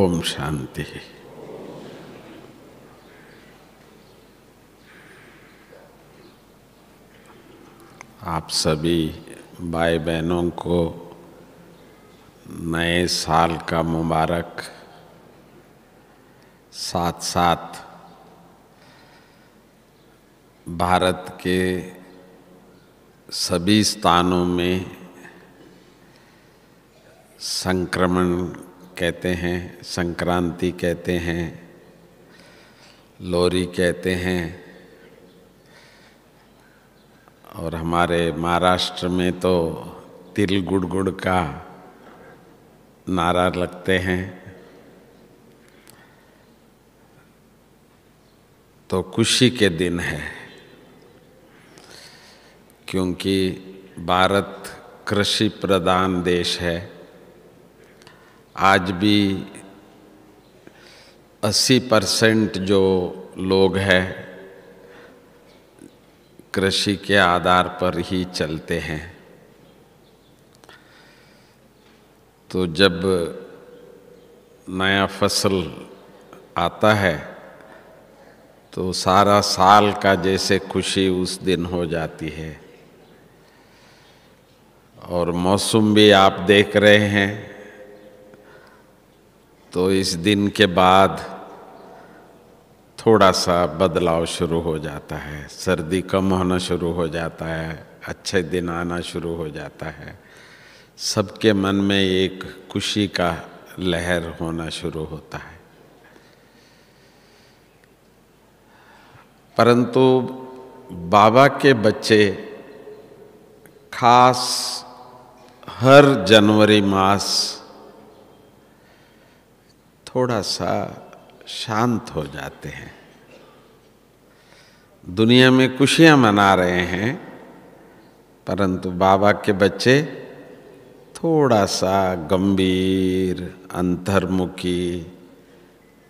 ओम शांति। आप सभी भाई बहनों को नए साल का मुबारक। साथ साथ भारत के सभी स्थानों में संक्रमण कहते हैं, संक्रांति कहते हैं, लोहरी कहते हैं, और हमारे महाराष्ट्र में तो तिल गुड़ गुड़ का नारा लगते हैं। तो खुशी के दिन है, क्योंकि भारत कृषि प्रधान देश है। आज भी 80% जो लोग हैं कृषि के आधार पर ही चलते हैं। तो जब नया फसल आता है तो सारा साल का जैसे खुशी उस दिन हो जाती है। और मौसम भी आप देख रहे हैं, तो इस दिन के बाद थोड़ा सा बदलाव शुरू हो जाता है। सर्दी कम होना शुरू हो जाता है, अच्छे दिन आना शुरू हो जाता है। सबके मन में एक खुशी का लहर होना शुरू होता है। परंतु बाबा के बच्चे खास हर जनवरी मास थोड़ा सा शांत हो जाते हैं। दुनिया में खुशियां मना रहे हैं, परंतु बाबा के बच्चे थोड़ा सा गंभीर, अंतर्मुखी,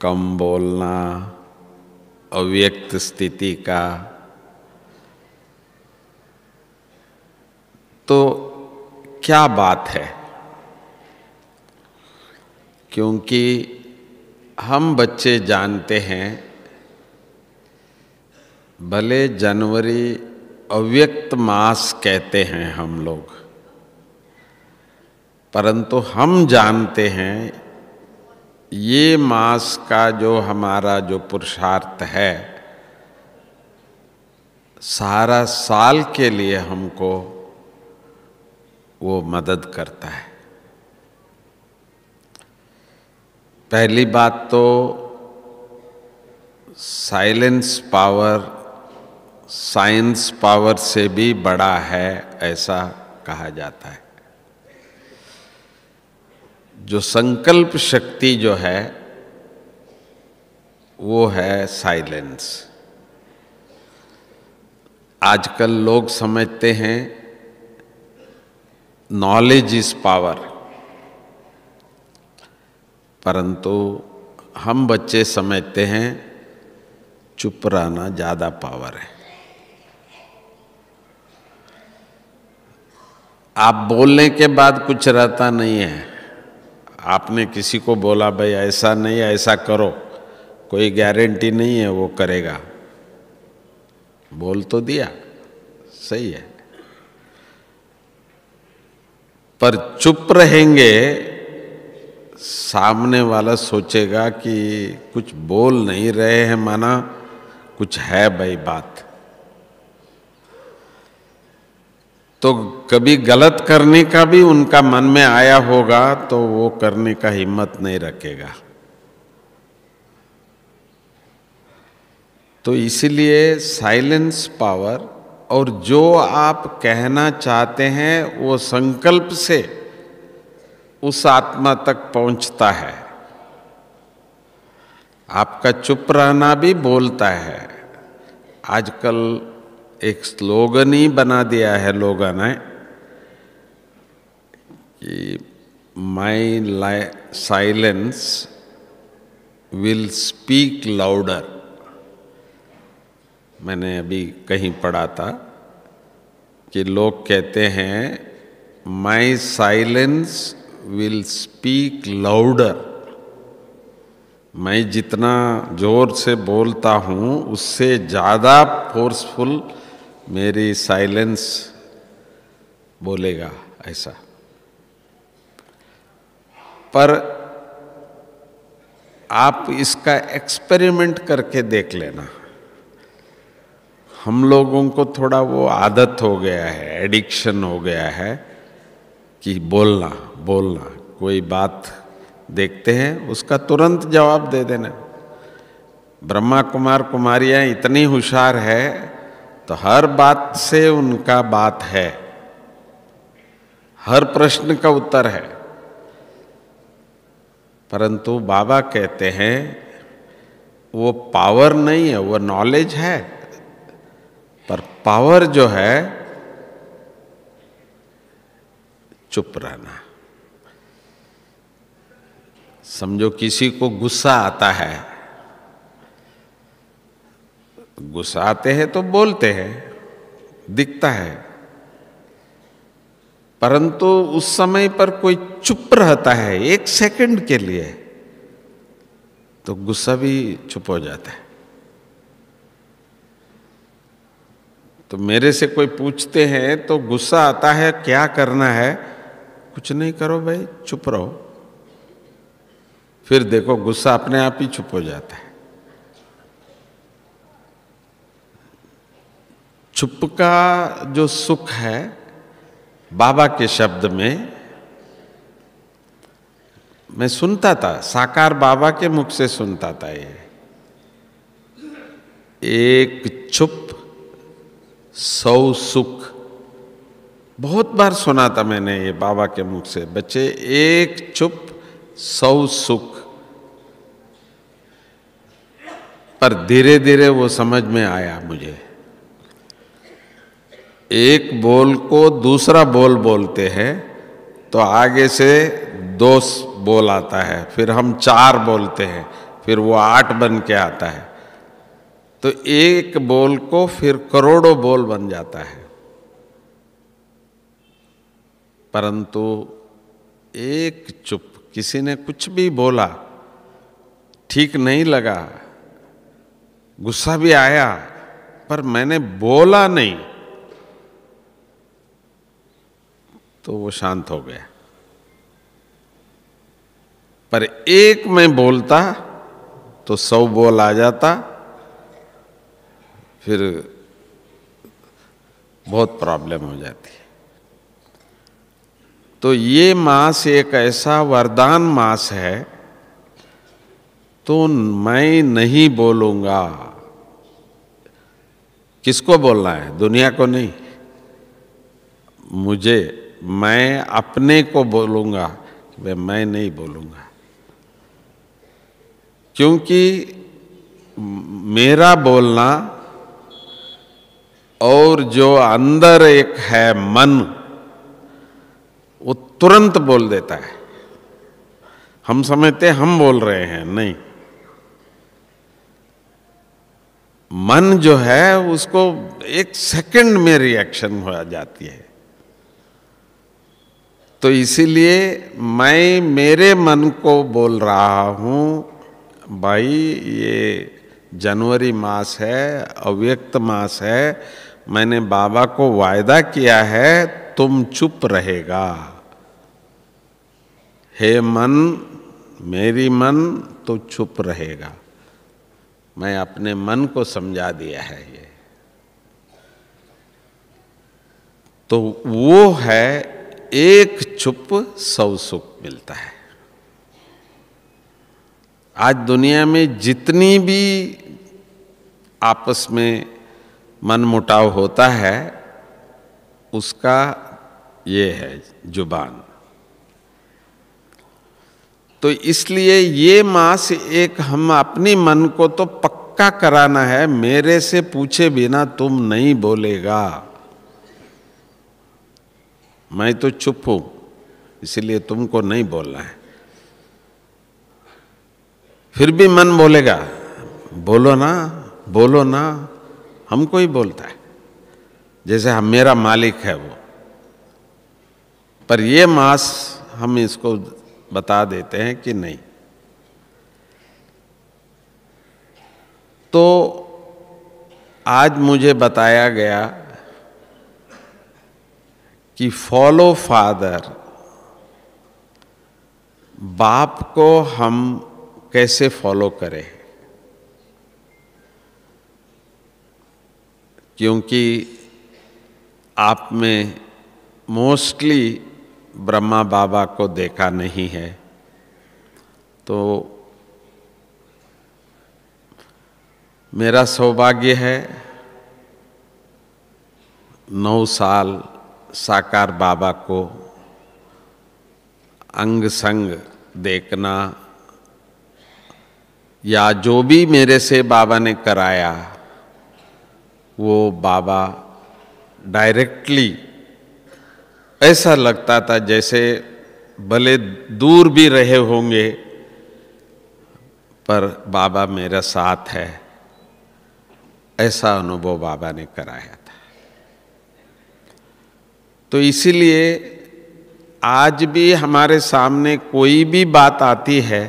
कम बोलना, अव्यक्त स्थिति का। तो क्या बात है? क्योंकि हम बच्चे जानते हैं, भले जनवरी अव्यक्त मास कहते हैं हम लोग, परंतु हम जानते हैं ये मास का जो हमारा जो पुरुषार्थ है, सारा साल के लिए हमको वो मदद करता है। पहली बात तो साइलेंस पावर साइंस पावर से भी बड़ा है, ऐसा कहा जाता है। जो संकल्प शक्ति जो है वो है साइलेंस। आजकल लोग समझते हैं नॉलेज इज पावर, परंतु हम बच्चे समझते हैं चुप रहना ज़्यादा पावर है। आप बोलने के बाद कुछ रहता नहीं है। आपने किसी को बोला भाई ऐसा नहीं ऐसा करो, कोई गारंटी नहीं है वो करेगा। बोल तो दिया, सही है, पर चुप रहेंगे, सामने वाला सोचेगा कि कुछ बोल नहीं रहे हैं, माना कुछ है भाई बात। तो कभी गलत करने का भी उनका मन में आया होगा तो वो करने का हिम्मत नहीं रखेगा। तो इसीलिए साइलेंस पावर, और जो आप कहना चाहते हैं वो संकल्प से उस आत्मा तक पहुंचता है। आपका चुप रहना भी बोलता है। आजकल एक स्लोगन ही बना दिया है लोगों ने कि माई साइलेंस विल स्पीक लाउडर। मैंने अभी कहीं पढ़ा था कि लोग कहते हैं माई साइलेंस विल स्पीक लाउडर मैं जितना जोर से बोलता हूँ उससे ज़्यादा फोर्सफुल मेरी साइलेंस बोलेगा, ऐसा। पर आप इसका एक्सपेरिमेंट करके देख लेना। हम लोगों को थोड़ा वो आदत हो गया है, एडिक्शन हो गया है कि बोलना बोलना, कोई बात देखते हैं उसका तुरंत जवाब दे देना। ब्रह्मा कुमार कुमारियाँ इतनी होशियार है तो हर बात से उनका बात है, हर प्रश्न का उत्तर है। परंतु बाबा कहते हैं वो पावर नहीं है, वो नॉलेज है। पर पावर जो है चुप रहना। समझो किसी को गुस्सा आता है, गुस्सा आते हैं तो बोलते हैं, दिखता है, परंतु उस समय पर कोई चुप रहता है 1 सेकंड के लिए तो गुस्सा भी चुप हो जाता है। तो मेरे से कोई पूछते हैं तो गुस्सा आता है, क्या करना है? कुछ नहीं करो भाई, चुप रहो। फिर देखो गुस्सा अपने आप ही चुप हो जाता है। चुप का जो सुख है बाबा के शब्द में मैं सुनता था, साकार बाबा के मुख से सुनता था ये, एक चुप 100 सुख। बहुत बार सुना था मैंने ये बाबा के मुख से, बच्चे एक चुप 100 सुख। पर धीरे धीरे वो समझ में आया मुझे। एक बोल को दूसरा बोल बोलते हैं तो आगे से 2 बोल आता है, फिर हम 4 बोलते हैं, फिर वो 8 बन के आता है। तो एक बोल को फिर करोड़ों बोल बन जाता है। परंतु एक चुप, किसी ने कुछ भी बोला, ठीक नहीं लगा, गुस्सा भी आया, पर मैंने बोला नहीं, तो वो शांत हो गया। पर एक मैं बोलता तो 100 बोल आ जाता, फिर बहुत प्रॉब्लम हो जाती है। तो ये मास एक ऐसा वरदान मास है, तो मैं नहीं बोलूंगा। किसको बोलना है? दुनिया को नहीं, मुझे, मैं अपने को बोलूंगा कि मैं नहीं बोलूंगा। क्योंकि मेरा बोलना और जो अंदर एक है मन, वो तुरंत बोल देता है। हम समझते हम बोल रहे हैं, नहीं, मन जो है उसको 1 सेकंड में रिएक्शन हो जाती है। तो इसीलिए मैं मेरे मन को बोल रहा हूं, भाई ये जनवरी मास है, अव्यक्त मास है, मैंने बाबा को वायदा किया है तुम चुप रहेगा। हे मन, मेरी मन तो चुप रहेगा। मैं अपने मन को समझा दिया है ये। तो वो है एक चुप 100 सुख मिलता है। आज दुनिया में जितनी भी आपस में मनमुटाव होता है उसका ये है जुबान। तो इसलिए ये मास एक हम अपनी मन को तो पक्का कराना है, मेरे से पूछे बिना तुम नहीं बोलेगा। मैं तो चुप हूं, इसलिए तुमको नहीं बोलना है। फिर भी मन बोलेगा, बोलो ना, बोलो ना, हमको ही बोलता है, जैसे हम, मेरा मालिक है वो। पर ये मास हम इसको बता देते हैं कि नहीं, तो आज मुझे बताया गया कि फॉलो फादर, बाप को हम कैसे फॉलो करें, क्योंकि आप में मोस्टली ब्रह्मा बाबा को देखा नहीं है। तो मेरा सौभाग्य है 9 साल साकार बाबा को अंग संग देखना, या जो भी मेरे से बाबा ने कराया वो बाबा डायरेक्टली, ऐसा लगता था जैसे भले दूर भी रहे होंगे पर बाबा मेरा साथ है, ऐसा अनुभव बाबा ने कराया था। तो इसीलिए आज भी हमारे सामने कोई भी बात आती है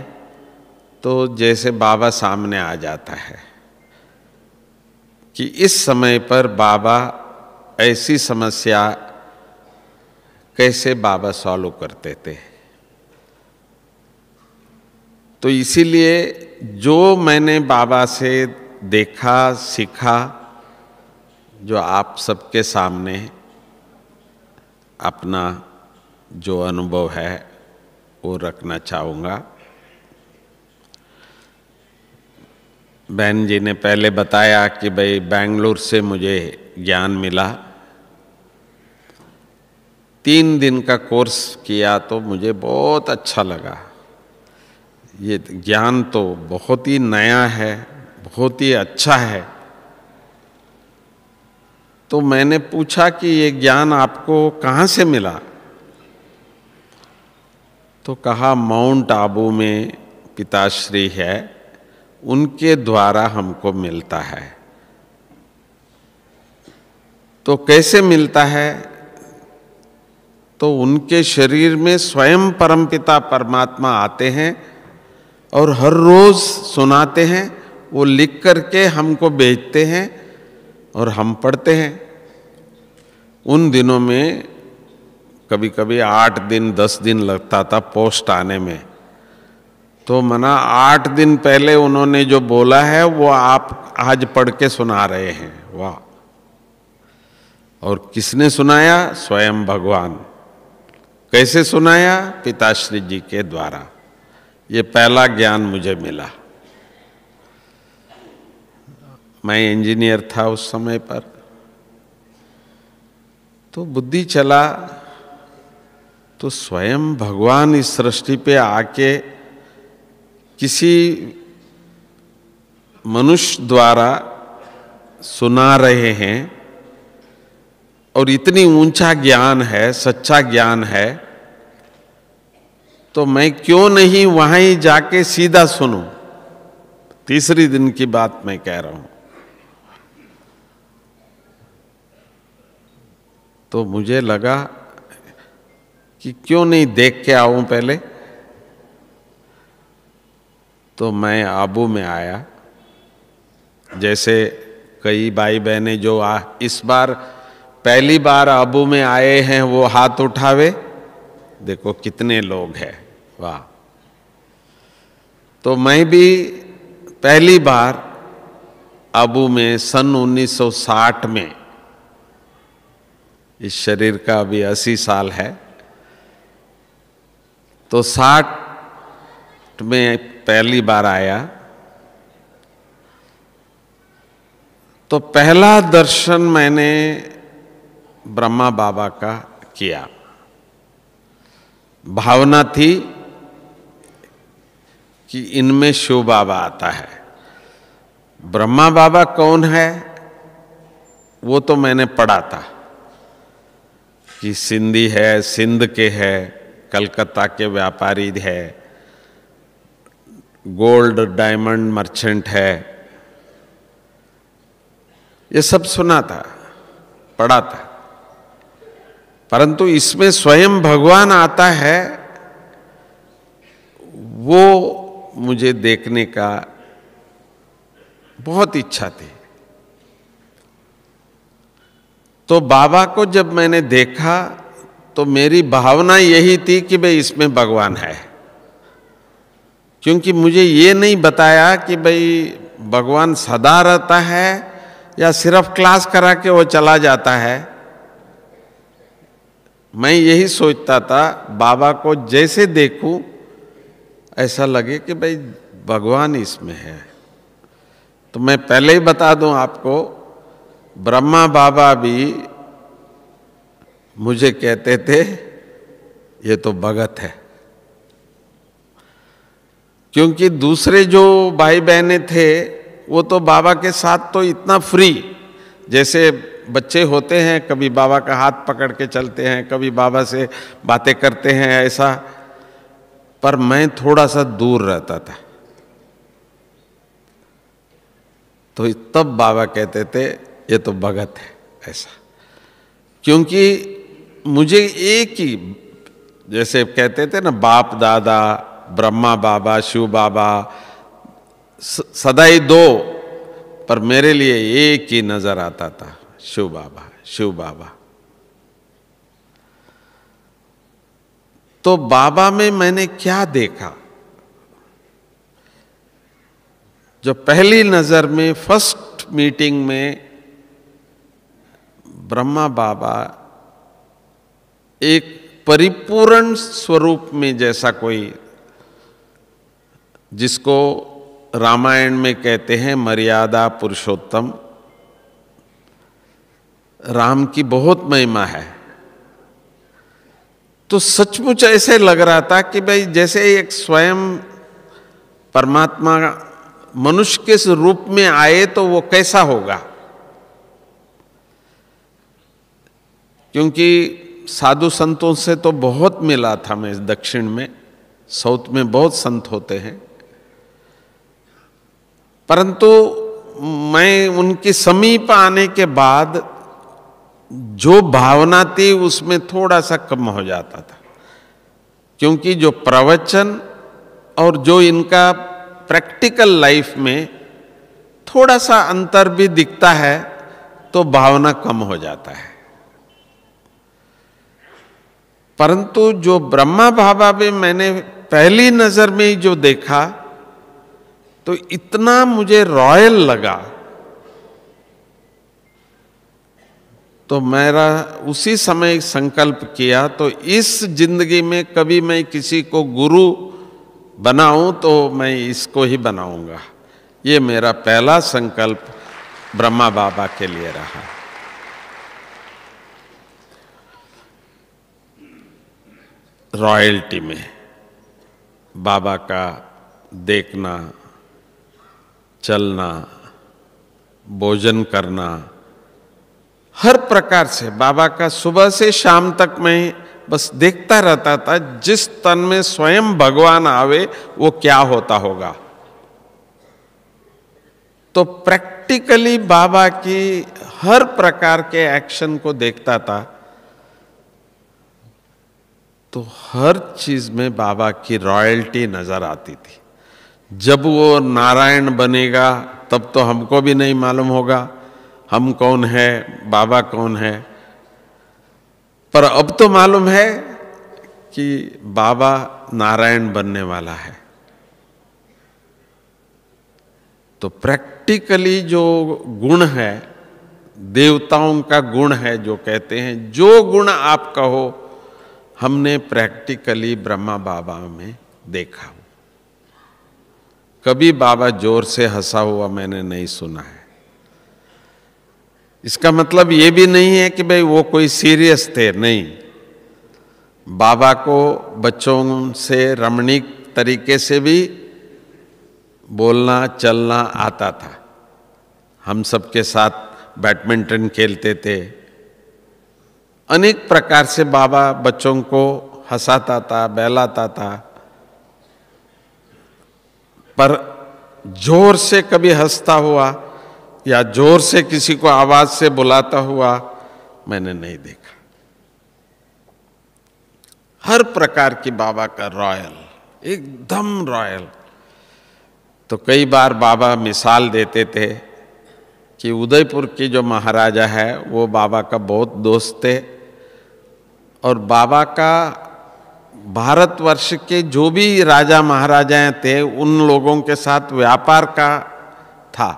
तो जैसे बाबा सामने आ जाता है कि इस समय पर बाबा ऐसी समस्या कैसे बाबा सॉल्व करते थे। तो इसीलिए जो मैंने बाबा से देखा सीखा, जो आप सबके सामने अपना जो अनुभव है वो रखना चाहूँगा। बहन जी ने पहले बताया कि भाई बेंगलुरु से मुझे ज्ञान मिला, 3 दिन का कोर्स किया तो मुझे बहुत अच्छा लगा। ये ज्ञान तो बहुत ही नया है, बहुत ही अच्छा है। तो मैंने पूछा कि ये ज्ञान आपको कहाँ से मिला? तो कहा माउंट आबू में पिताश्री है, उनके द्वारा हमको मिलता है। तो कैसे मिलता है? तो उनके शरीर में स्वयं परमपिता परमात्मा आते हैं और हर रोज सुनाते हैं, वो लिख करके हमको भेजते हैं और हम पढ़ते हैं। उन दिनों में कभी कभी 8 दिन 10 दिन लगता था पोस्ट आने में। तो मना 8 दिन पहले उन्होंने जो बोला है वो आप आज पढ़ के सुना रहे हैं। वाह! और किसने सुनाया? स्वयं भगवान। कैसे सुनाया? पिताश्री जी के द्वारा। ये पहला ज्ञान मुझे मिला। मैं इंजीनियर था उस समय पर, तो बुद्धि चला तो स्वयं भगवान इस सृष्टि पे आके किसी मनुष्य द्वारा सुना रहे हैं और इतनी ऊंचा ज्ञान है, सच्चा ज्ञान है, तो मैं क्यों नहीं वहां ही जाके सीधा सुनूं। तीसरी दिन की बात मैं कह रहा हूं। तो मुझे लगा कि क्यों नहीं देख के आऊं पहले। तो मैं आबू में आया। जैसे कई भाई बहनें जो इस बार पहली बार आबू में आए हैं वो हाथ उठावे। देखो कितने लोग हैं। वाह! तो मैं भी पहली बार आबू में सन 1960 में, इस शरीर का अभी 80 साल है, तो 60 में पहली बार आया। तो पहला दर्शन मैंने ब्रह्मा बाबा का किया। भावना थी कि इनमें शिव बाबा आता है। ब्रह्मा बाबा कौन है वो तो मैंने पढ़ा था कि सिंधी है, सिंध के है, कलकत्ता के व्यापारी है, गोल्ड डायमंड मर्चेंट है, ये सब सुना था, पढ़ा था। परंतु इसमें स्वयं भगवान आता है, वो मुझे देखने का बहुत इच्छा थी। तो बाबा को जब मैंने देखा तो मेरी भावना यही थी कि भाई इसमें भगवान है, क्योंकि मुझे ये नहीं बताया कि भाई भगवान सदा रहता है या सिर्फ क्लास करा के वो चला जाता है। मैं यही सोचता था बाबा को जैसे देखूं ऐसा लगे कि भाई भगवान इसमें है। तो मैं पहले ही बता दूं आपको, ब्रह्मा बाबा भी मुझे कहते थे ये तो भगत है, क्योंकि दूसरे जो भाई बहनें थे वो तो बाबा के साथ तो इतना फ्री, जैसे बच्चे होते हैं, कभी बाबा का हाथ पकड़ के चलते हैं, कभी बाबा से बातें करते हैं ऐसा, पर मैं थोड़ा सा दूर रहता था। तो तब बाबा कहते थे ये तो भगत है ऐसा, क्योंकि मुझे एक ही, जैसे कहते थे ना बाप दादा ब्रह्मा बाबा शिव बाबा सदा ही दो, पर मेरे लिए एक ही नजर आता था, शिव बाबा शिव बाबा। तो बाबा में मैंने क्या देखा, जो पहली नजर में फर्स्ट मीटिंग में ब्रह्मा बाबा एक परिपूर्ण स्वरूप में, जैसा कोई जिसको रामायण में कहते हैं मर्यादा पुरुषोत्तम, राम की बहुत महिमा है। तो सचमुच ऐसे लग रहा था कि भाई जैसे एक स्वयं परमात्मा मनुष्य के रूप में आए तो वो कैसा होगा, क्योंकि साधु संतों से तो बहुत मिला था मैं दक्षिण में, साउथ में बहुत संत होते हैं, परंतु मैं उनके समीप आने के बाद जो भावना थी उसमें थोड़ा सा कम हो जाता था, क्योंकि जो प्रवचन और जो इनका प्रैक्टिकल लाइफ में थोड़ा सा अंतर भी दिखता है तो भावना कम हो जाता है। परंतु जो ब्रह्मा बाबा में मैंने पहली नजर में ही जो देखा तो इतना मुझे रॉयल लगा, तो मेरा उसी समय संकल्प किया, तो इस जिंदगी में कभी मैं किसी को गुरु बनाऊं तो मैं इसको ही बनाऊंगा। ये मेरा पहला संकल्प ब्रह्मा बाबा के लिए रहा। रॉयल्टी में बाबा का देखना, चलना, भोजन करना, हर प्रकार से बाबा का सुबह से शाम तक मैं बस देखता रहता था। जिस तन में स्वयं भगवान आवे वो क्या होता होगा। तो प्रैक्टिकली बाबा की हर प्रकार के एक्शन को देखता था, तो हर चीज में बाबा की रॉयल्टी नजर आती थी। जब वो नारायण बनेगा तब तो हमको भी नहीं मालूम होगा हम कौन है, बाबा कौन है, पर अब तो मालूम है कि बाबा नारायण बनने वाला है। तो प्रैक्टिकली जो गुण है, देवताओं का गुण है जो कहते हैं, जो गुण आप कहो, हमने प्रैक्टिकली ब्रह्मा बाबा में देखा। कभी बाबा जोर से हंसा हुआ मैंने नहीं सुना है। इसका मतलब ये भी नहीं है कि भाई वो कोई सीरियस थे, नहीं। बाबा को बच्चों से रमणीक तरीके से भी बोलना चलना आता था। हम सबके साथ बैडमिंटन खेलते थे। अनेक प्रकार से बाबा बच्चों को हंसाता था, बहलाता था, पर जोर से कभी हंसता हुआ या जोर से किसी को आवाज से बुलाता हुआ मैंने नहीं देखा। हर प्रकार की बाबा का रॉयल, एकदम रॉयल। तो कई बार बाबा मिसाल देते थे कि उदयपुर की जो महाराजा है वो बाबा का बहुत दोस्त थे, और बाबा का भारतवर्ष के जो भी राजा महाराजाएं थे उन लोगों के साथ व्यापार का था।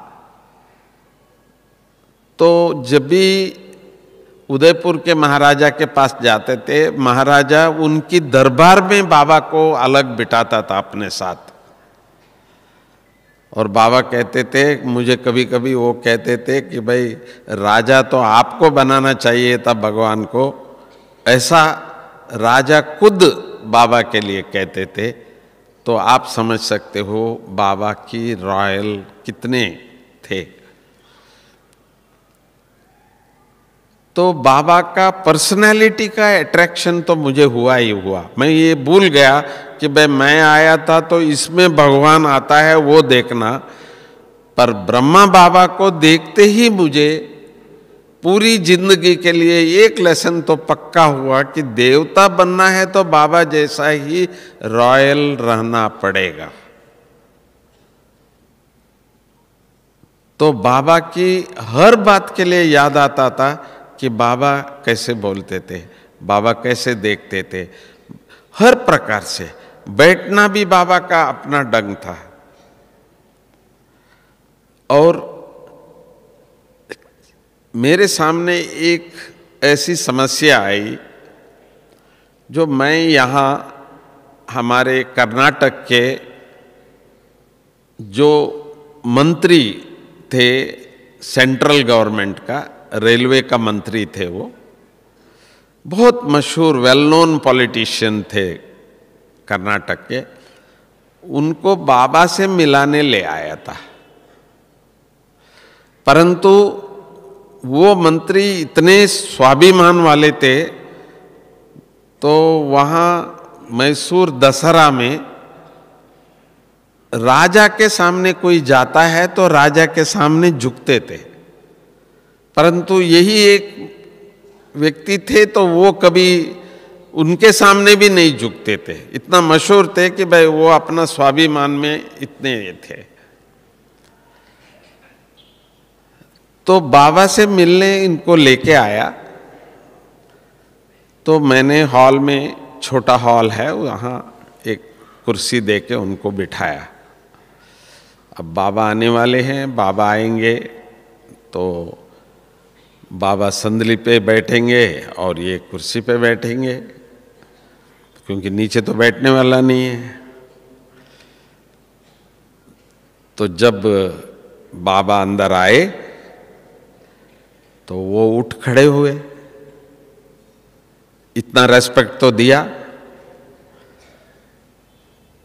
तो जब भी उदयपुर के महाराजा के पास जाते थे, महाराजा उनकी दरबार में बाबा को अलग बिठाता था अपने साथ। और बाबा कहते थे, मुझे कभी कभी वो कहते थे कि भाई राजा तो आपको बनाना चाहिए था भगवान को, ऐसा राजा खुद बाबा के लिए कहते थे। तो आप समझ सकते हो बाबा की रॉयल कितने थे। तो बाबा का पर्सनैलिटी का अट्रैक्शन तो मुझे हुआ ही हुआ। मैं ये भूल गया कि भाई मैं आया था तो इसमें भगवान आता है वो देखना, पर ब्रह्मा बाबा को देखते ही मुझे पूरी जिंदगी के लिए एक लेसन तो पक्का हुआ कि देवता बनना है तो बाबा जैसा ही रॉयल रहना पड़ेगा। तो बाबा की हर बात के लिए याद आता था कि बाबा कैसे बोलते थे, बाबा कैसे देखते थे, हर प्रकार से। बैठना भी बाबा का अपना ढंग था। और मेरे सामने एक ऐसी समस्या आई जो मैं यहाँ हमारे कर्नाटक के जो मंत्री थे, सेंट्रल गवर्नमेंट का रेलवे का मंत्री थे, वो बहुत मशहूर वेल नोन पॉलिटिशियन थे कर्नाटक के, उनको बाबा से मिलाने ले आया था। परंतु वो मंत्री इतने स्वाभिमान वाले थे, तो वहाँ मैसूर दशहरा में राजा के सामने कोई जाता है तो राजा के सामने झुकते थे। परंतु यही एक व्यक्ति थे तो वो कभी उनके सामने भी नहीं झुकते थे। इतना मशहूर थे कि भाई वो अपना स्वाभिमान में इतने थे। तो बाबा से मिलने इनको लेके आया। तो मैंने हॉल में, छोटा हॉल है वहाँ, एक कुर्सी देके उनको बिठाया। अब बाबा आने वाले हैं, बाबा आएंगे तो बाबा संदली पे बैठेंगे और ये कुर्सी पे बैठेंगे, क्योंकि नीचे तो बैठने वाला नहीं है। तो जब बाबा अंदर आए तो वो उठ खड़े हुए, इतना रेस्पेक्ट तो दिया।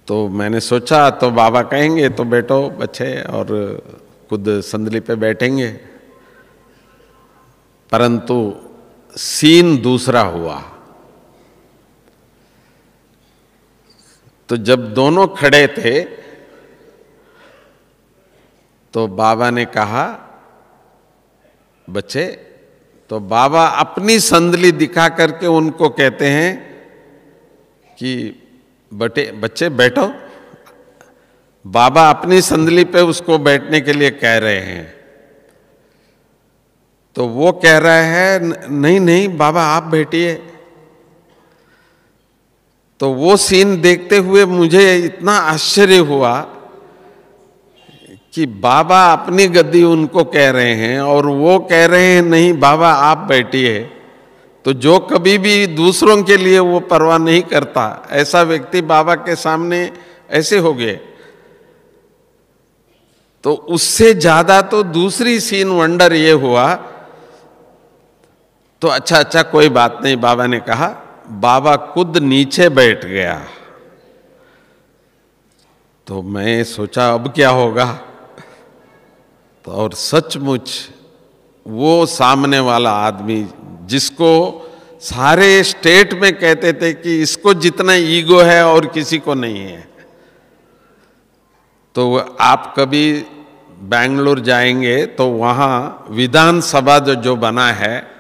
तो मैंने सोचा तो बाबा कहेंगे तो बैठो बच्चे, और खुद संदली पे बैठेंगे। परंतु सीन दूसरा हुआ। तो जब दोनों खड़े थे तो बाबा ने कहा बच्चे, तो बाबा अपनी संदली दिखा करके उनको कहते हैं कि बच्चे बैठो। बाबा अपनी संदली पे उसको बैठने के लिए कह रहे हैं। तो वो कह रहा है नहीं नहीं बाबा आप बैठिए। तो वो सीन देखते हुए मुझे इतना आश्चर्य हुआ कि बाबा अपनी गद्दी उनको कह रहे हैं और वो कह रहे हैं नहीं बाबा आप बैठिए। तो जो कभी भी दूसरों के लिए वो परवाह नहीं करता, ऐसा व्यक्ति बाबा के सामने ऐसे हो गए। तो उससे ज्यादा तो दूसरी सीन वंडर ये हुआ। तो अच्छा कोई बात नहीं, बाबा ने कहा। बाबा खुद नीचे बैठ गया। तो मैं सोचा अब क्या होगा। तो और सचमुच वो सामने वाला आदमी जिसको सारे स्टेट में कहते थे कि इसको जितना ईगो है और किसी को नहीं है। तो आप कभी बेंगलुरु जाएंगे तो वहाँ विधानसभा जो बना है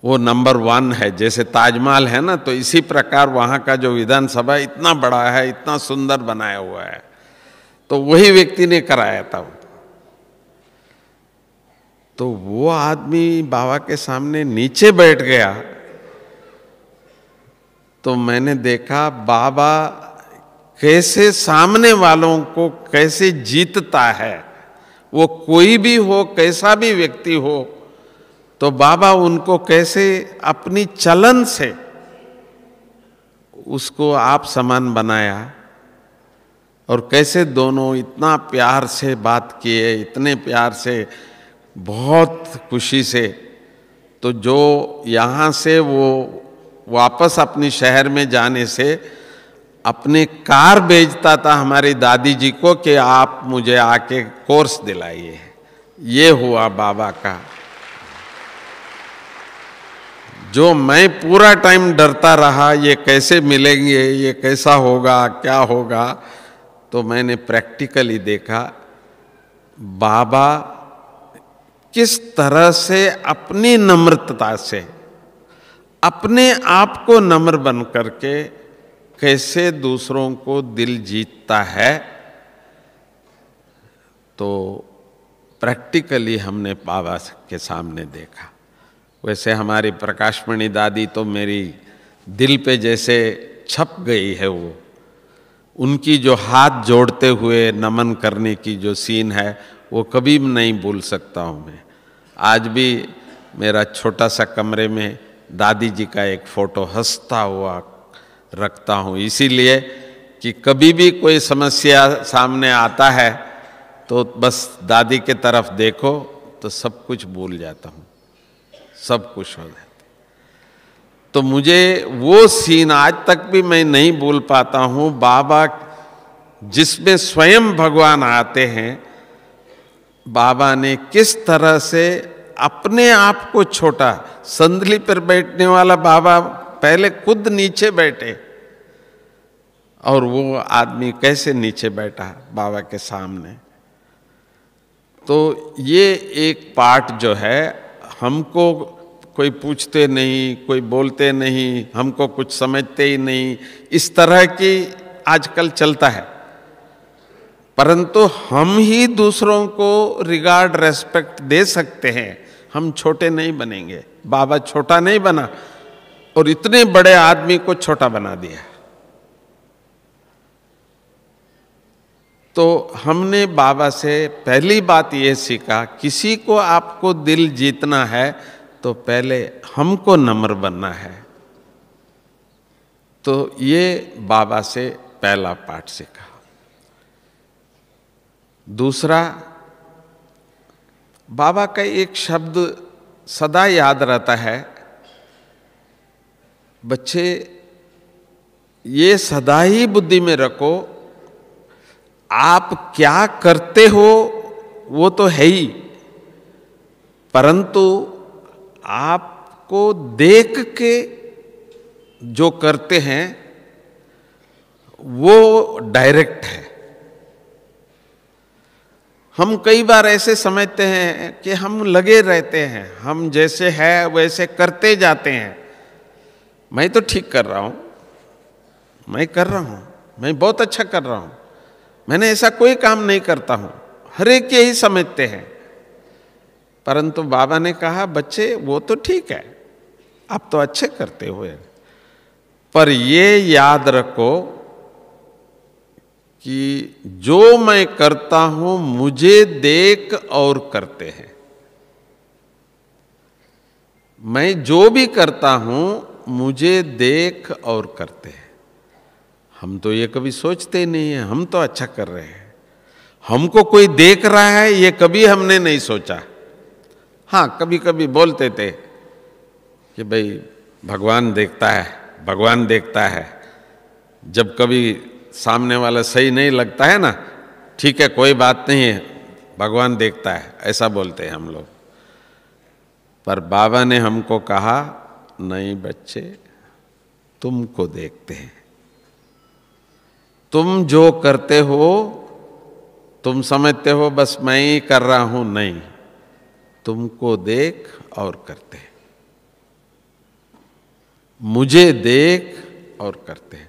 वो नंबर 1 है। जैसे ताजमहल है ना, तो इसी प्रकार वहाँ का जो विधानसभा इतना बड़ा है, इतना सुंदर बनाया हुआ है। तो वही व्यक्ति ने कराया था। तो वो आदमी बाबा के सामने नीचे बैठ गया, तो मैंने देखा बाबा कैसे सामने वालों को कैसे जीतता है। वो कोई भी हो, कैसा भी व्यक्ति हो, तो बाबा उनको कैसे अपनी चलन से उसको आप समान बनाया, और कैसे दोनों इतना प्यार से बात किए, इतने प्यार से, बहुत खुशी से। तो जो यहाँ से वो वापस अपनी शहर में जाने से अपने कार भेजता था हमारी दादी जी को कि आप मुझे आके कोर्स दिलाइए। ये हुआ बाबा का। जो मैं पूरा टाइम डरता रहा, ये कैसे मिलेंगे, ये कैसा होगा, क्या होगा, तो मैंने प्रैक्टिकली देखा बाबा किस तरह से अपनी नम्रता से अपने आप को नम्र बन करके कैसे दूसरों को दिल जीतता है। तो प्रैक्टिकली हमने बाबा के सामने देखा। वैसे हमारी प्रकाशमणि दादी तो मेरी दिल पे जैसे छप गई है। वो उनकी जो हाथ जोड़ते हुए नमन करने की जो सीन है, वो कभी नहीं भूल सकता हूँ मैं। आज भी मेरा छोटा सा कमरे में दादी जी का एक फोटो हंसता हुआ रखता हूँ, इसीलिए कि कभी भी कोई समस्या सामने आता है तो बस दादी के तरफ देखो तो सब कुछ भूल जाता हूँ, सब कुछ हो जाता। तो मुझे वो सीन आज तक भी मैं नहीं भूल पाता हूँ। बाबा जिसमें स्वयं भगवान आते हैं, बाबा ने किस तरह से अपने आप को छोटा, संदली पर बैठने वाला बाबा पहले खुद नीचे बैठे, और वो आदमी कैसे नीचे बैठा बाबा के सामने। तो ये एक पार्ट जो है, हमको कोई पूछते नहीं, कोई बोलते नहीं, हमको कुछ समझते ही नहीं, इस तरह की आजकल चलता है। परंतु हम ही दूसरों को रिगार्ड, रेस्पेक्ट दे सकते हैं। हम छोटे नहीं बनेंगे। बाबा छोटा नहीं बना और इतने बड़े आदमी को छोटा बना दिया। तो हमने बाबा से पहली बात ये सीखा, किसी को आपको दिल जीतना है तो पहले हमको नम्र बनना है। तो ये बाबा से पहला पाठ सीखा। दूसरा, बाबा का एक शब्द सदा याद रहता है, बच्चे ये सदा ही बुद्धि में रखो, आप क्या करते हो वो तो है ही, परंतु आपको देख के जो करते हैं वो डायरेक्ट है। हम कई बार ऐसे समझते हैं कि हम लगे रहते हैं, हम जैसे है वैसे करते जाते हैं। मैं तो ठीक कर रहा हूं, मैं कर रहा हूं, मैं बहुत अच्छा कर रहा हूं, मैंने ऐसा कोई काम नहीं करता हूं, हर एक यही समझते हैं। परंतु बाबा ने कहा, बच्चे वो तो ठीक है, आप तो अच्छे करते हो, पर ये याद रखो कि जो मैं करता हूं मुझे देख और करते हैं। मैं जो भी करता हूं मुझे देख और करते हैं। हम तो ये कभी सोचते नहीं है, हम तो अच्छा कर रहे हैं, हमको कोई देख रहा है ये कभी हमने नहीं सोचा। हाँ, कभी कभी बोलते थे कि भाई भगवान देखता है, भगवान देखता है। जब कभी सामने वाला सही नहीं लगता है ना, ठीक है कोई बात नहीं है, भगवान देखता है, ऐसा बोलते हैं हम लोग। पर बाबा ने हमको कहा, नहीं बच्चे, तुमको देखते हैं। तुम जो करते हो तुम समझते हो बस मैं ही कर रहा हूं, नहीं, तुमको देख और करते हैं, मुझे देख और करते हैं।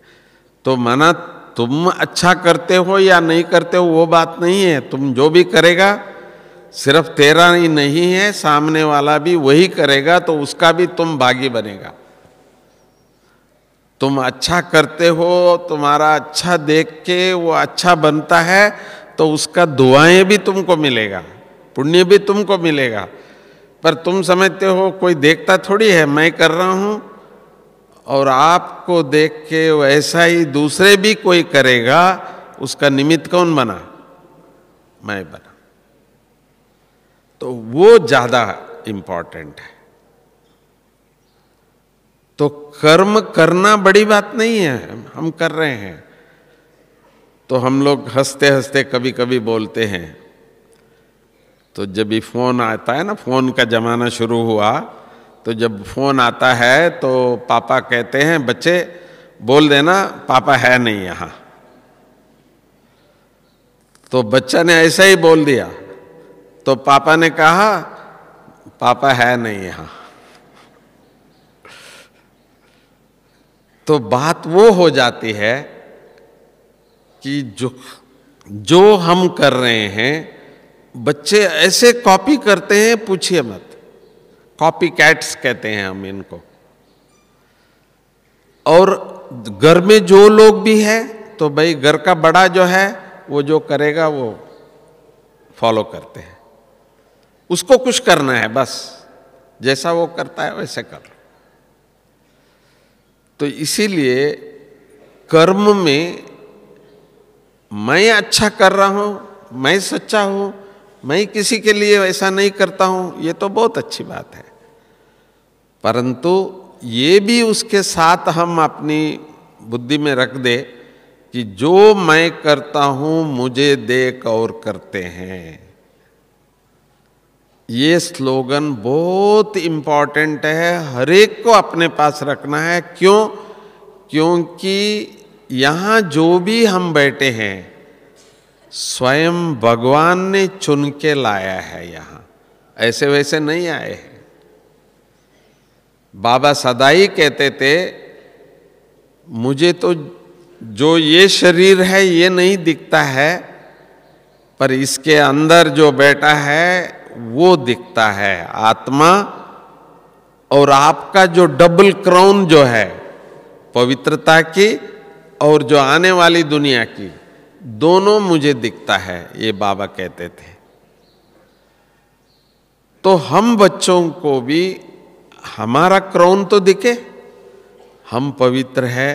तो माना तुम अच्छा करते हो या नहीं करते हो वो बात नहीं है। तुम जो भी करेगा सिर्फ तेरा ही नहीं है, सामने वाला भी वही करेगा तो उसका भी तुम भागी बनेगा। तुम अच्छा करते हो, तुम्हारा अच्छा देख के वो अच्छा बनता है तो उसका दुआएं भी तुमको मिलेगा, पुण्य भी तुमको मिलेगा। पर तुम समझते हो कोई देखता थोड़ी है, मैं कर रहा हूं और आपको देख के वैसा ही दूसरे भी कोई करेगा, उसका निमित्त कौन बना? मैं बना। तो वो ज्यादा इंपॉर्टेंट है। तो कर्म करना बड़ी बात नहीं है, हम कर रहे हैं। तो हम लोग हंसते हंसते कभी कभी बोलते हैं, तो जब भी फोन आता है ना, फोन का जमाना शुरू हुआ, तो जब फोन आता है तो पापा कहते हैं बच्चे बोल देना पापा है नहीं यहां। तो बच्चा ने ऐसा ही बोल दिया, तो पापा ने कहा पापा है नहीं यहां। तो बात वो हो जाती है कि जो हम कर रहे हैं, बच्चे ऐसे कॉपी करते हैं पूछिए मत। कॉपी कैट्स कहते हैं हम इनको। और घर में जो लोग भी है तो भाई घर का बड़ा जो है वो जो करेगा वो फॉलो करते हैं, उसको कुछ करना है, बस जैसा वो करता है वैसे कर लो। तो इसीलिए कर्म में मैं अच्छा कर रहा हूं, मैं सच्चा हूं, मैं किसी के लिए ऐसा नहीं करता हूं, ये तो बहुत अच्छी बात है। परंतु ये भी उसके साथ हम अपनी बुद्धि में रख दे कि जो मैं करता हूं मुझे देख और करते हैं। ये स्लोगन बहुत इंपॉर्टेंट है, हर एक को अपने पास रखना है। क्यों? क्योंकि यहां जो भी हम बैठे हैं स्वयं भगवान ने चुन के लाया है, यहां ऐसे वैसे नहीं आए हैं। बाबा सदा ही कहते थे मुझे तो जो ये शरीर है ये नहीं दिखता है, पर इसके अंदर जो बैठा है वो दिखता है, आत्मा। और आपका जो डबल क्राउन जो है पवित्रता की और जो आने वाली दुनिया की, दोनों मुझे दिखता है, ये बाबा कहते थे। तो हम बच्चों को भी हमारा क्राउन तो दिखे, हम पवित्र है,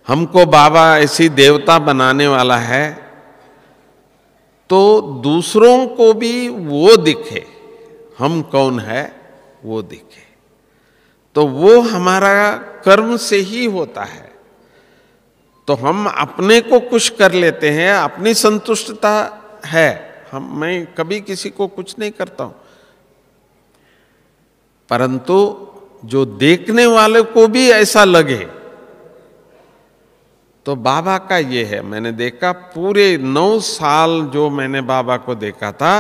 हमको बाबा ऐसी देवता बनाने वाला है, तो दूसरों को भी वो दिखे हम कौन है, वो दिखे। तो वो हमारा कर्म से ही होता है। तो हम अपने को कुछ कर लेते हैं, अपनी संतुष्टता है, मैं कभी किसी को कुछ नहीं करता हूं, परंतु जो देखने वाले को भी ऐसा लगे, तो बाबा का ये है। मैंने देखा पूरे 9 साल जो मैंने बाबा को देखा था,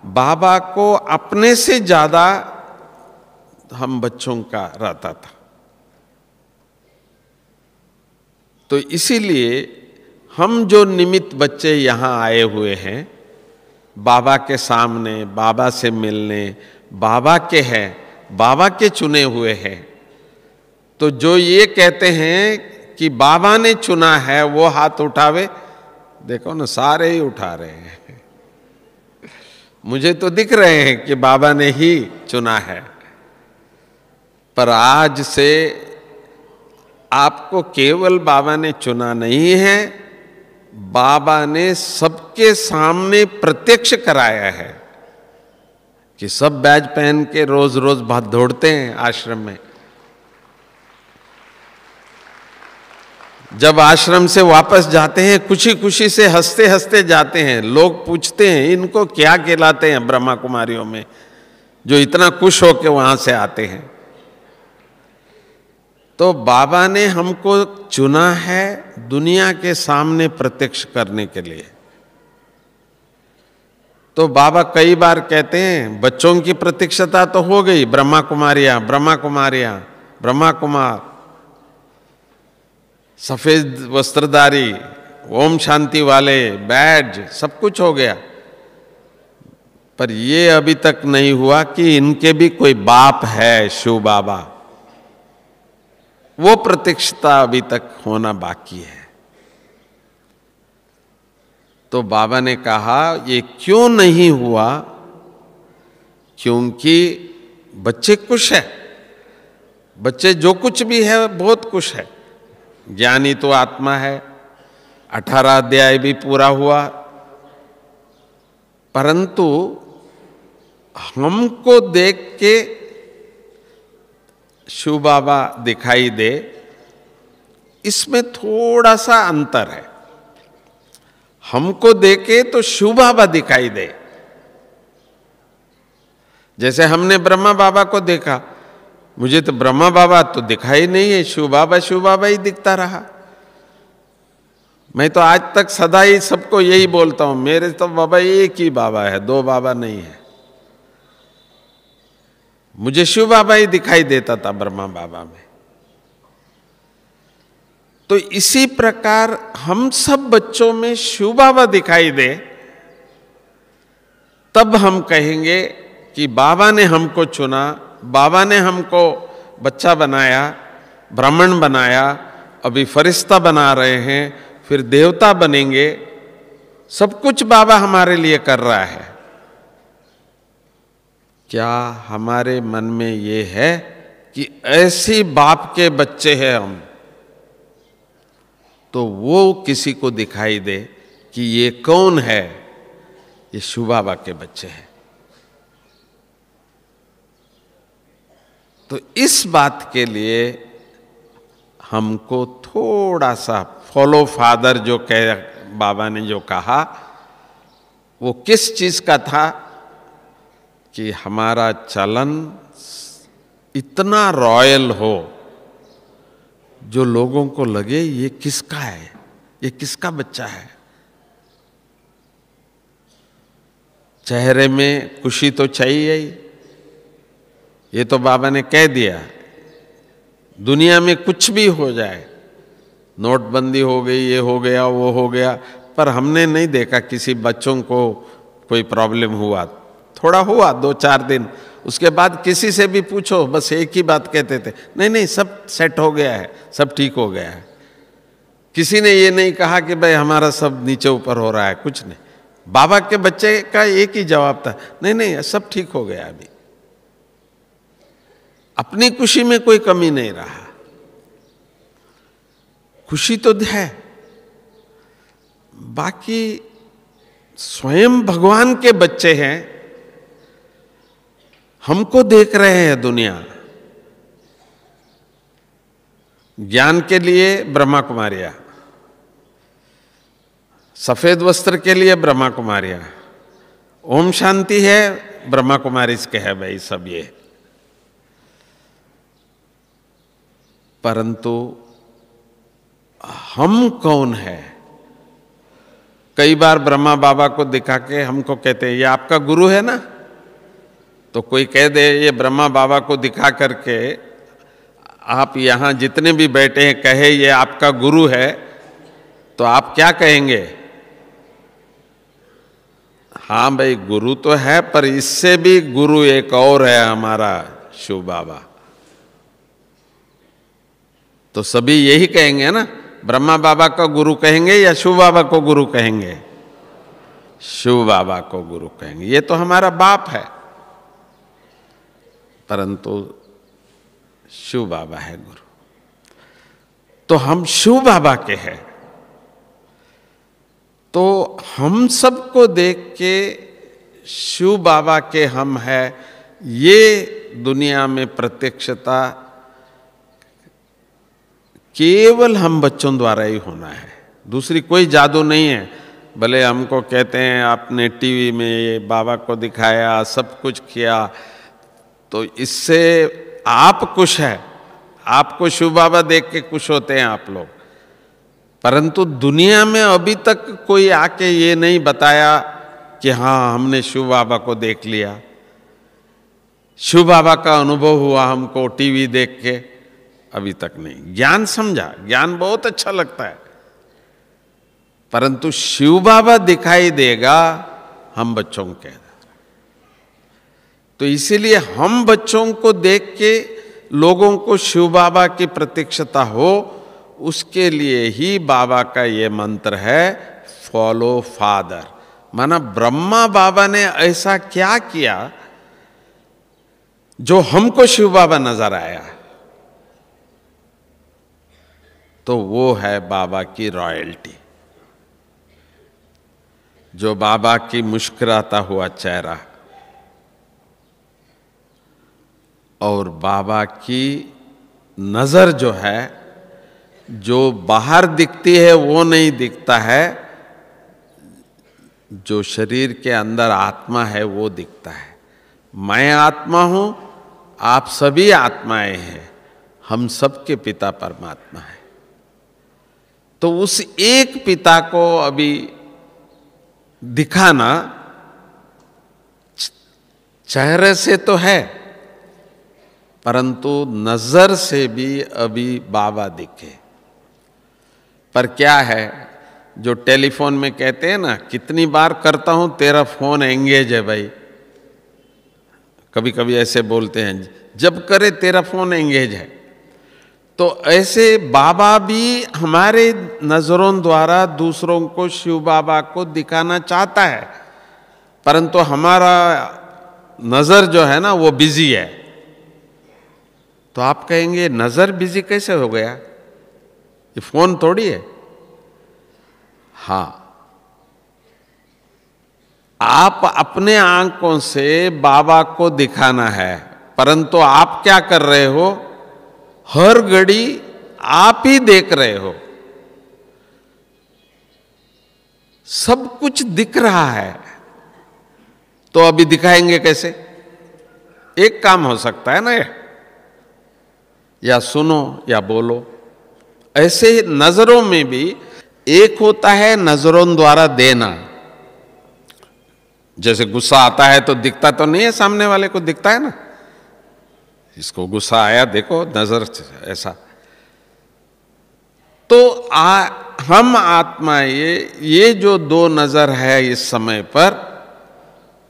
बाबा को अपने से ज्यादा हम बच्चों का रहता था। तो इसीलिए हम जो निमित्त बच्चे यहां आए हुए हैं, बाबा के सामने, बाबा से मिलने, बाबा के हैं, बाबा के चुने हुए हैं। तो जो ये कहते हैं कि बाबा ने चुना है वो हाथ उठावे। देखो ना, सारे ही उठा रहे हैं। मुझे तो दिख रहे हैं कि बाबा ने ही चुना है। पर आज से आपको केवल बाबा ने चुना नहीं है, बाबा ने सबके सामने प्रत्यक्ष कराया है कि सब बैज पहन के रोज रोज बहुत दौड़ते हैं आश्रम में। जब आश्रम से वापस जाते हैं खुशी खुशी से हंसते हंसते जाते हैं। लोग पूछते हैं इनको क्या खिलाते हैं ब्रह्मा कुमारियों में, जो इतना खुश होकर वहां से आते हैं। तो बाबा ने हमको चुना है दुनिया के सामने प्रत्यक्ष करने के लिए। तो बाबा कई बार कहते हैं बच्चों की प्रत्यक्षता तो हो गई, ब्रह्मा कुमारियां, ब्रह्मा कुमारियां, ब्रह्मा कुमार, सफेद वस्त्रधारी, ओम शांति वाले, बैज, सब कुछ हो गया, पर ये अभी तक नहीं हुआ कि इनके भी कोई बाप है शिव बाबा। वो प्रत्यक्षता अभी तक होना बाकी है। तो बाबा ने कहा ये क्यों नहीं हुआ? क्योंकि बच्चे खुश है, बच्चे जो कुछ भी है बहुत खुश है। ज्ञानी तो आत्मा है, 18 अध्याय भी पूरा हुआ, परंतु हमको देख के शिव बाबा दिखाई दे, इसमें थोड़ा सा अंतर है। हमको देखे तो शिव बाबा दिखाई दे। जैसे हमने ब्रह्मा बाबा को देखा, मुझे तो ब्रह्मा बाबा तो दिखाई नहीं है, शिव बाबा ही दिखता रहा। मैं तो आज तक सदा ही सबको यही बोलता हूं, मेरे तो बाबा एक ही बाबा है, दो बाबा नहीं है। मुझे शिव बाबा ही दिखाई देता था ब्रह्मा बाबा में। तो इसी प्रकार हम सब बच्चों में शिव बाबा दिखाई दे, तब हम कहेंगे कि बाबा ने हमको चुना, बाबा ने हमको बच्चा बनाया, ब्राह्मण बनाया, अभी फरिश्ता बना रहे हैं, फिर देवता बनेंगे। सब कुछ बाबा हमारे लिए कर रहा है। क्या हमारे मन में ये है कि ऐसी बाप के बच्चे हैं हम? तो वो किसी को दिखाई दे कि ये कौन है? ये शिव बाबा के बच्चे हैं। तो इस बात के लिए हमको थोड़ा सा फॉलो फादर जो कह, बाबा ने जो कहा, वो किस चीज का था कि हमारा चलन इतना रॉयल हो जो लोगों को लगे ये किसका है, ये किसका बच्चा है। चेहरे में खुशी तो चाहिए ही, ये तो बाबा ने कह दिया। दुनिया में कुछ भी हो जाए, नोटबंदी हो गई, ये हो गया, वो हो गया, पर हमने नहीं देखा किसी बच्चों को कोई प्रॉब्लम हुआ। थोड़ा हुआ 2-4 दिन, उसके बाद किसी से भी पूछो बस एक ही बात कहते थे, नहीं नहीं सब सेट हो गया है, सब ठीक हो गया है। किसी ने ये नहीं कहा कि भाई हमारा सब नीचे ऊपर हो रहा है, कुछ नहीं। बाबा के बच्चे का एक ही जवाब था, नहीं नहीं सब ठीक हो गया। अभी अपनी खुशी में कोई कमी नहीं रहा, खुशी तो है। बाकी स्वयं भगवान के बच्चे हैं, हमको देख रहे हैं दुनिया। ज्ञान के लिए ब्रह्मा कुमारियां, सफेद वस्त्र के लिए ब्रह्मा कुमारियां, ओम शांति है ब्रह्मा कुमारी के है भाई सब ये। परंतु हम कौन है? कई बार ब्रह्मा बाबा को दिखा के हमको कहते हैं ये आपका गुरु है ना, तो कोई कह दे ये ब्रह्मा बाबा को दिखा करके आप यहां जितने भी बैठे हैं कहे ये आपका गुरु है, तो आप क्या कहेंगे? हाँ भाई गुरु तो है, पर इससे भी गुरु एक और है हमारा शिव बाबा। तो सभी यही कहेंगे ना, ब्रह्मा बाबा का गुरु कहेंगे या शिव बाबा को गुरु कहेंगे? शिव बाबा को गुरु कहेंगे, ये तो हमारा बाप है। परंतु शिव बाबा है गुरु, तो हम शिव बाबा के हैं। तो हम सबको देख के शिव बाबा के हम हैं, ये दुनिया में प्रत्यक्षता केवल हम बच्चों द्वारा ही होना है, दूसरी कोई जादू नहीं है। भले हमको कहते हैं आपने टीवी में ये बाबा को दिखाया, सब कुछ किया, तो इससे आप खुश है, आपको शिव बाबा देख के खुश होते हैं आप लोग। परंतु दुनिया में अभी तक कोई आके ये नहीं बताया कि हाँ हमने शिव बाबा को देख लिया, शिव बाबा का अनुभव हुआ हमको टीवी देख के। अभी तक नहीं। ज्ञान समझा, ज्ञान बहुत अच्छा लगता है, परंतु शिव बाबा दिखाई देगा हम बच्चों के। तो इसीलिए हम बच्चों को देख के लोगों को शिव बाबा की प्रत्यक्षता हो, उसके लिए ही बाबा का ये मंत्र है, फॉलो फादर। माना ब्रह्मा बाबा ने ऐसा क्या किया जो हमको शिव बाबा नजर आया, तो वो है बाबा की रॉयल्टी। जो बाबा की मुस्कुराता हुआ चेहरा और बाबा की नजर जो है, जो बाहर दिखती है वो नहीं दिखता है, जो शरीर के अंदर आत्मा है वो दिखता है। मैं आत्मा हूं, आप सभी आत्माएं हैं, हम सबके पिता परमात्मा है। तो उस एक पिता को अभी दिखाना चेहरे से तो है, परंतु नजर से भी अभी बाबा दिखे। पर क्या है, जो टेलीफोन में कहते हैं ना, कितनी बार करता हूं तेरा फोन एंगेज है भाई, कभी कभी ऐसे बोलते हैं, जब करे तेरा फोन एंगेज है। तो ऐसे बाबा भी हमारे नजरों द्वारा दूसरों को शिव बाबा को दिखाना चाहता है, परंतु हमारा नजर जो है ना वो बिजी है। तो आप कहेंगे नजर बिजी कैसे हो गया, ये फोन थोड़ी है। हाँ, आप अपने आंखों से बाबा को दिखाना है, परंतु आप क्या कर रहे हो, हर घड़ी आप ही देख रहे हो, सब कुछ दिख रहा है। तो अभी दिखाएंगे कैसे? एक काम हो सकता है ना, या सुनो या बोलो। ऐसे नजरों में भी एक होता है नजरों द्वारा देना। जैसे गुस्सा आता है तो दिखता तो नहीं है, सामने वाले को दिखता है ना, इसको गुस्सा आया देखो, नजर ऐसा। तो हम आत्मा ये जो दो नजर है इस समय पर,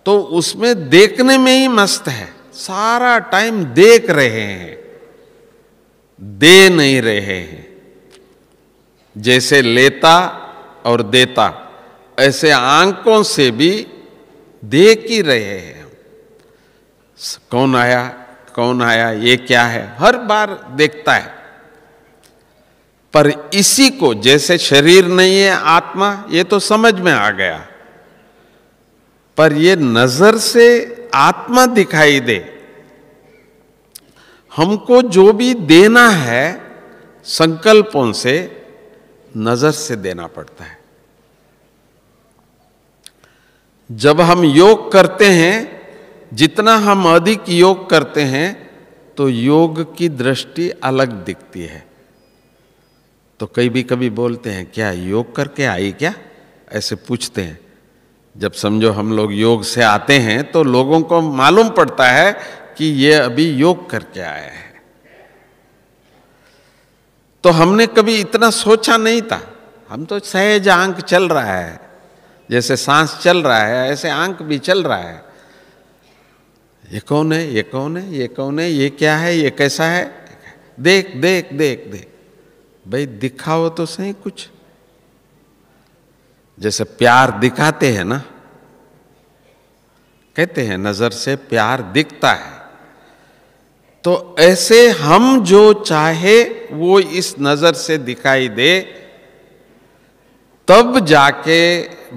तो उसमें देखने में ही मस्त है, सारा टाइम देख रहे हैं, दे नहीं रहे हैं। जैसे लेता और देता, ऐसे आंखों से भी देख ही रहे हैं। कौन आया, कौन आया, ये क्या है, हर बार देखता है। पर इसी को, जैसे शरीर नहीं है आत्मा, ये तो समझ में आ गया, पर ये नजर से आत्मा दिखाई दे। हमको जो भी देना है संकल्पों से, नजर से देना पड़ता है। जब हम योग करते हैं, जितना हम अधिक योग करते हैं तो योग की दृष्टि अलग दिखती है। तो कभी बोलते हैं क्या योग करके आई क्या, ऐसे पूछते हैं। जब समझो हम लोग योग से आते हैं तो लोगों को मालूम पड़ता है कि ये अभी योग करके आया है। तो हमने कभी इतना सोचा नहीं था, हम तो सहज आंख चल रहा है, जैसे सांस चल रहा है ऐसे आंख भी चल रहा है। ये कौन है, ये कौन है, ये कौन है, ये क्या है, ये कैसा है, देख देख देख देख। भाई दिखाओ तो सही कुछ। जैसे प्यार दिखाते हैं ना, कहते हैं नजर से प्यार दिखता है, तो ऐसे हम जो चाहे वो इस नजर से दिखाई दे, तब जाके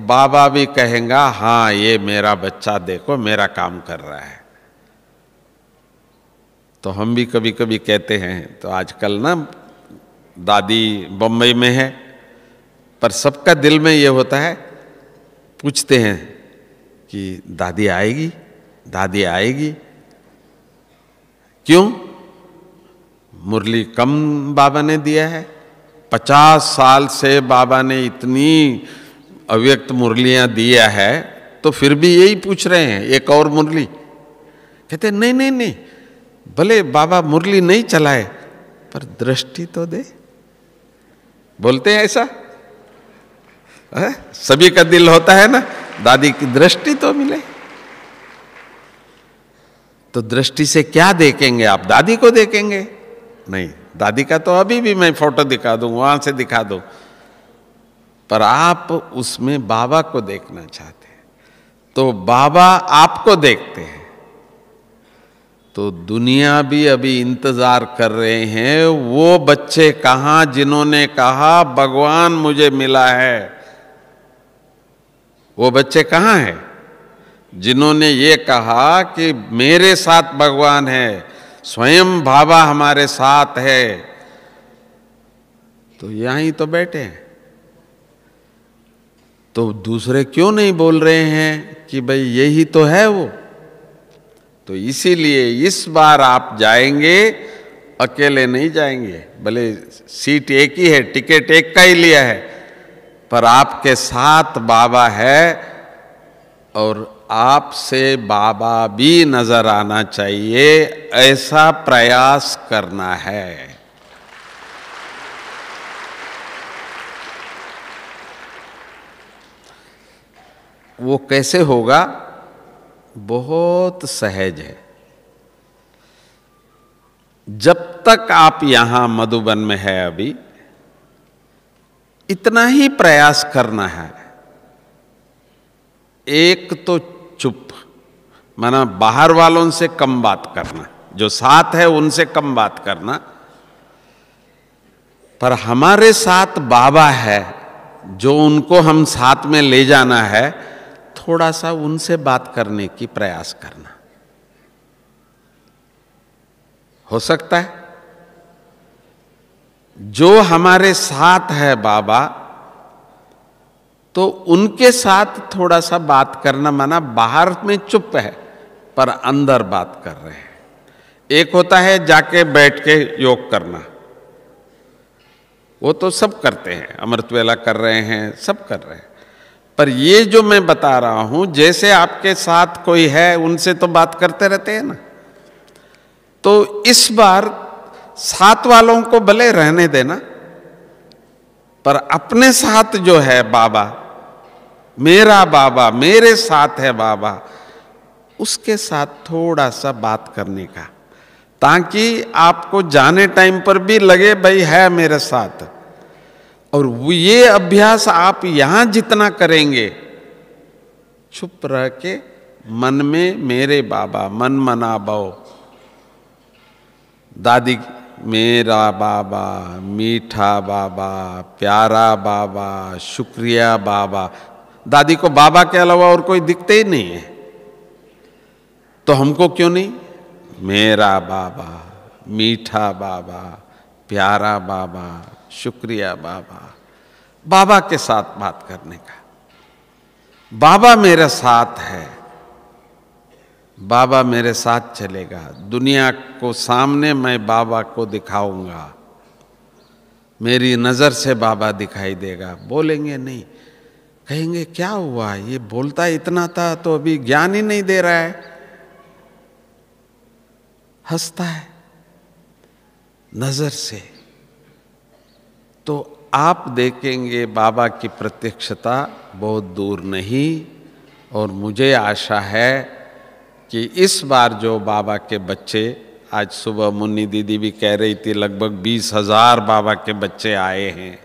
बाबा भी कहेंगे हाँ ये मेरा बच्चा देखो मेरा काम कर रहा है। तो हम भी कभी कभी कहते हैं, तो आजकल ना दादी बम्बई में है, पर सबका दिल में ये होता है, पूछते हैं कि दादी आएगी, दादी आएगी। क्यों? मुरली कम बाबा ने दिया है, 50 साल से बाबा ने इतनी अव्यक्त मुरलियां दिया है, तो फिर भी यही पूछ रहे हैं एक और मुरली। कहते नहीं नहीं नहीं, भले बाबा मुरली नहीं चलाए, पर दृष्टि तो दे। बोलते हैं ऐसा है? सभी का दिल होता है ना, दादी की दृष्टि तो मिले। तो दृष्टि से क्या देखेंगे आप? दादी को देखेंगे? नहीं, दादी का तो अभी भी मैं फोटो दिखा दूं, वहां से दिखा दूं, पर आप उसमें बाबा को देखना चाहते हैं, तो बाबा आपको देखते हैं। तो दुनिया भी अभी इंतजार कर रहे हैं, वो बच्चे कहां जिन्होंने कहा भगवान मुझे मिला है। वो बच्चे कहां हैं जिन्होंने ये कहा कि मेरे साथ भगवान है, स्वयं बाबा हमारे साथ है। तो यहीं तो बैठे हैं। तो दूसरे क्यों नहीं बोल रहे हैं कि भाई यही तो है वो? तो इसीलिए इस बार आप जाएंगे, अकेले नहीं जाएंगे। भले सीट एक ही है, टिकट एक का ही लिया है, पर आपके साथ बाबा है और आपसे बाबा भी नजर आना चाहिए, ऐसा प्रयास करना है। वो कैसे होगा? बहुत सहज है। जब तक आप यहां मधुबन में है, अभी इतना ही प्रयास करना है। एक तो चुप, माना बाहर वालों से कम बात करना, जो साथ है उनसे कम बात करना, पर हमारे साथ बाबा है जो उनको हम साथ में ले जाना है, थोड़ा सा उनसे बात करने की प्रयास करना। हो सकता है जो हमारे साथ है बाबा, तो उनके साथ थोड़ा सा बात करना, माना बाहर में चुप है पर अंदर बात कर रहे हैं। एक होता है जाके बैठ के योग करना, वो तो सब करते हैं, अमृत वेला कर रहे हैं, सब कर रहे हैं। पर ये जो मैं बता रहा हूं, जैसे आपके साथ कोई है उनसे तो बात करते रहते हैं ना। तो इस बार साथ वालों को भले रहने देना, पर अपने साथ जो है बाबा, मेरा बाबा, मेरे साथ है बाबा, उसके साथ थोड़ा सा बात करने का, ताकि आपको जाने टाइम पर भी लगे भाई है मेरे साथ। और ये अभ्यास आप यहां जितना करेंगे, चुप रह के मन में मेरे बाबा, मन मना बो, दादी मेरा बाबा, मीठा बाबा, प्यारा बाबा, शुक्रिया बाबा। दादी को बाबा के अलावा और कोई दिखते ही नहीं है, तो हमको क्यों नहीं? मेरा बाबा, मीठा बाबा, प्यारा बाबा, शुक्रिया बाबा। बाबा के साथ बात करने का, बाबा मेरे साथ है, बाबा मेरे साथ चलेगा, दुनिया को सामने मैं बाबा को दिखाऊंगा, मेरी नजर से बाबा दिखाई देगा। बोलेंगे नहीं, कहेंगे क्या हुआ, ये बोलता इतना था तो अभी ज्ञान ही नहीं दे रहा है, हंसता है नजर से। तो आप देखेंगे बाबा की प्रत्यक्षता बहुत दूर नहीं। और मुझे आशा है कि इस बार जो बाबा के बच्चे, आज सुबह मुन्नी दीदी भी कह रही थी लगभग 20,000 बाबा के बच्चे आए हैं,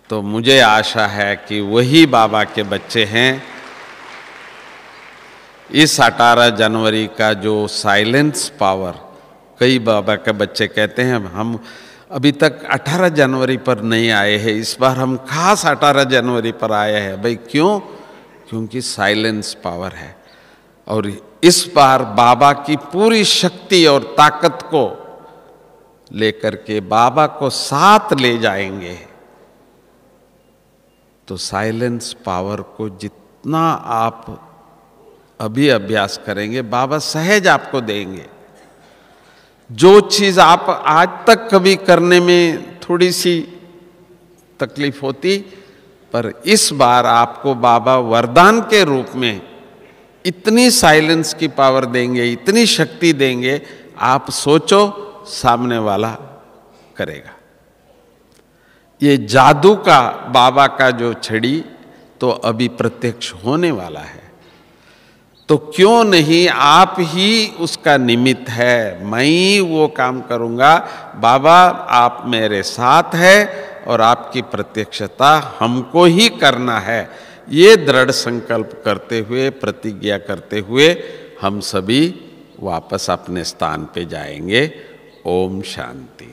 तो मुझे आशा है कि वही बाबा के बच्चे हैं। इस 18 जनवरी का जो साइलेंस पावर, कई बाबा के बच्चे कहते हैं हम अभी तक 18 जनवरी पर नहीं आए हैं, इस बार हम खास 18 जनवरी पर आए हैं। भाई क्यों? क्योंकि साइलेंस पावर है। और इस बार बाबा की पूरी शक्ति और ताकत को लेकर के बाबा को साथ ले जाएंगे। तो साइलेंस पावर को जितना आप अभी अभ्यास करेंगे, बाबा सहज आपको देंगे। जो चीज आप आज तक कभी करने में थोड़ी सी तकलीफ होती, पर इस बार आपको बाबा वरदान के रूप में इतनी साइलेंस की पावर देंगे, इतनी शक्ति देंगे, आप सोचो सामने वाला करेगा। ये जादू का बाबा का जो छड़ी तो अभी प्रत्यक्ष होने वाला है, तो क्यों नहीं आप ही उसका निमित्त है। मैं ही वो काम करूँगा, बाबा आप मेरे साथ है और आपकी प्रत्यक्षता हमको ही करना है। ये दृढ़ संकल्प करते हुए, प्रतिज्ञा करते हुए हम सभी वापस अपने स्थान पे जाएंगे। ओम शांति।